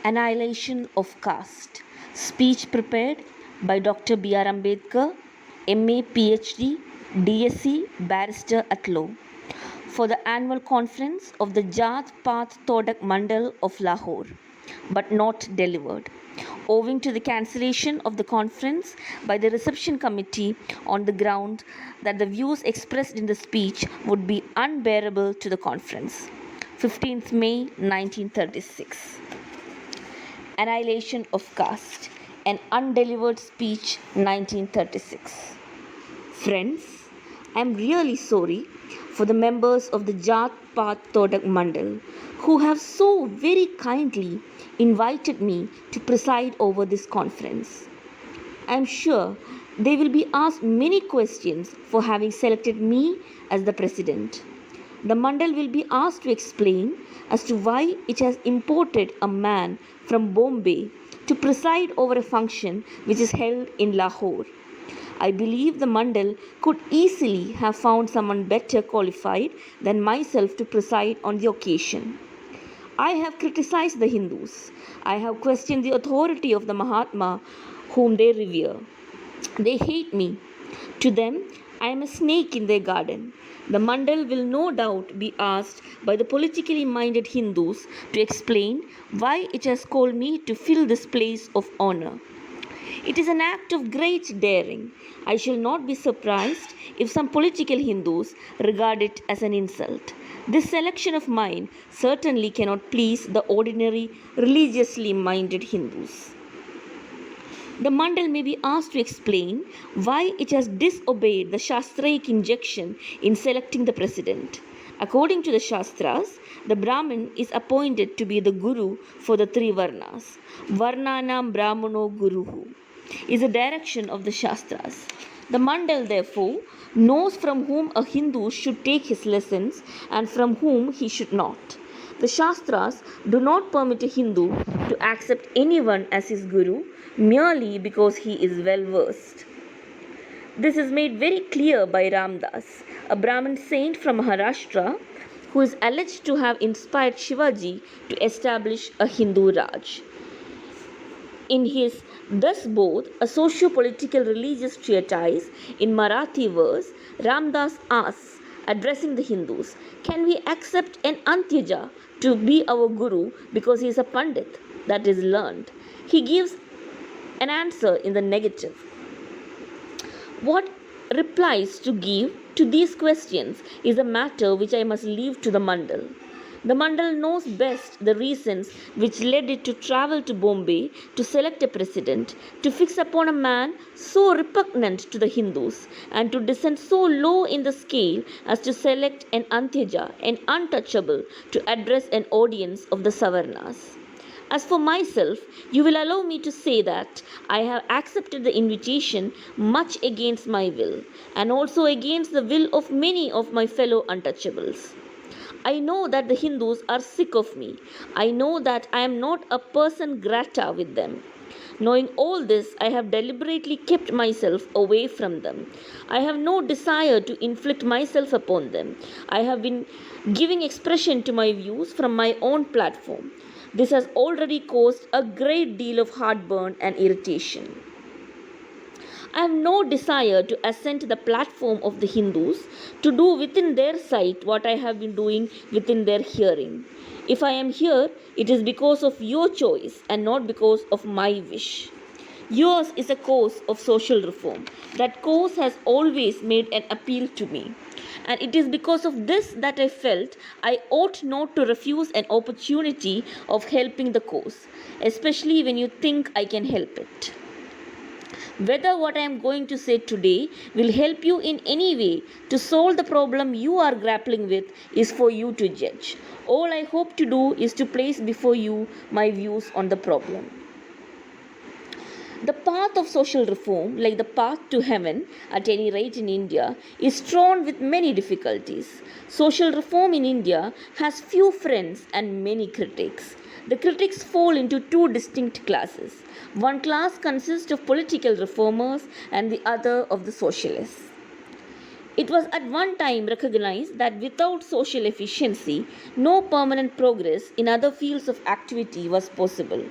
Annihilation of Caste. Speech prepared by Dr.B.R.Ambedkar, MA PhD, DSc, Barrister at Law, for the annual conference of the Jat Path Todak Mandal of Lahore, but not delivered, owing to the cancellation of the conference by the reception committee on the ground that the views expressed in the speech would be unbearable to the conference. 15th May 1936. Annihilation of Caste, an undelivered speech, 1936. Friends, I am really sorry for the members of the Jat Path Todak Mandal who have so very kindly invited me to preside over this conference. I am sure they will be asked many questions for having selected me as the president. The Mandal will be asked to explain as to why it has imported a man from Bombay to preside over a function which is held in Lahore. I believe the Mandal could easily have found someone better qualified than myself to preside on the occasion. I have criticized the Hindus. I have questioned the authority of the Mahatma whom they revere. They hate me. To them, I am a snake in their garden. The Mandal will no doubt be asked by the politically minded Hindus to explain why it has called me to fill this place of honor. It is an act of great daring. I shall not be surprised if some political Hindus regard it as an insult. This selection of mine certainly cannot please the ordinary religiously minded Hindus. The Mandal may be asked to explain why it has disobeyed the Shastraic injunction in selecting the president. According to the Shastras, the Brahmin is appointed to be the Guru for the three Varnas. Varnanam Brahmano Guruhu is the direction of the Shastras. The Mandal, therefore, knows from whom a Hindu should take his lessons and from whom he should not. The Shastras do not permit a Hindu to accept anyone as his Guru merely because he is well versed. This is made very clear by Ramdas, a Brahmin saint from Maharashtra who is alleged to have inspired Shivaji to establish a Hindu Raj. In his Thus Both, a socio-political religious treatise in Marathi verse, Ramdas asks, addressing the Hindus, can we accept an Antyaja to be our Guru because he is a Pandit, that is learned? He gives an answer in the negative. What replies to give to these questions is a matter which I must leave to the Mandal. The Mandal knows best the reasons which led it to travel to Bombay to select a president, to fix upon a man so repugnant to the Hindus, and to descend so low in the scale as to select an Antyaja, an untouchable, to address an audience of the Savarnas. As for myself, you will allow me to say that I have accepted the invitation much against my will, and also against the will of many of my fellow untouchables. I know that the Hindus are sick of me. I know that I am not a person grata with them. Knowing all this, I have deliberately kept myself away from them. I have no desire to inflict myself upon them. I have been giving expression to my views from my own platform. This has already caused a great deal of heartburn and irritation. I have no desire to ascend the platform of the Hindus to do within their sight what I have been doing within their hearing. If I am here, it is because of your choice and not because of my wish. Yours is a cause of social reform. That cause has always made an appeal to me. And it is because of this that I felt I ought not to refuse an opportunity of helping the cause, especially when you think I can help it. Whether what I am going to say today will help you in any way to solve the problem you are grappling with is for you to judge. All I hope to do is to place before you my views on the problem. The path of social reform, like the path to heaven, at any rate in India, is strewn with many difficulties. Social reform in India has few friends and many critics. The critics fall into two distinct classes. One class consists of political reformers and the other of the socialists. It was at one time recognized that without social efficiency, no permanent progress in other fields of activity was possible.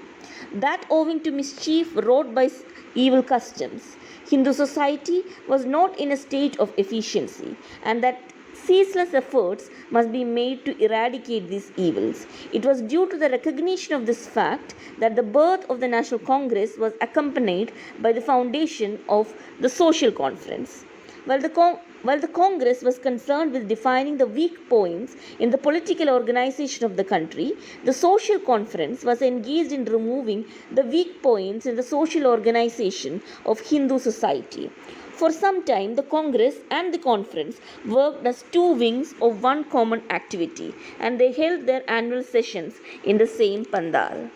That owing to mischief wrought by evil customs, Hindu society was not in a state of efficiency, and that ceaseless efforts must be made to eradicate these evils. It was due to the recognition of this fact that the birth of the National Congress was accompanied by the foundation of the Social Conference. While the Congress was concerned with defining the weak points in the political organization of the country, the Social Conference was engaged in removing the weak points in the social organization of Hindu society. For some time, the Congress and the Conference worked as two wings of one common activity, and they held their annual sessions in the same pandal.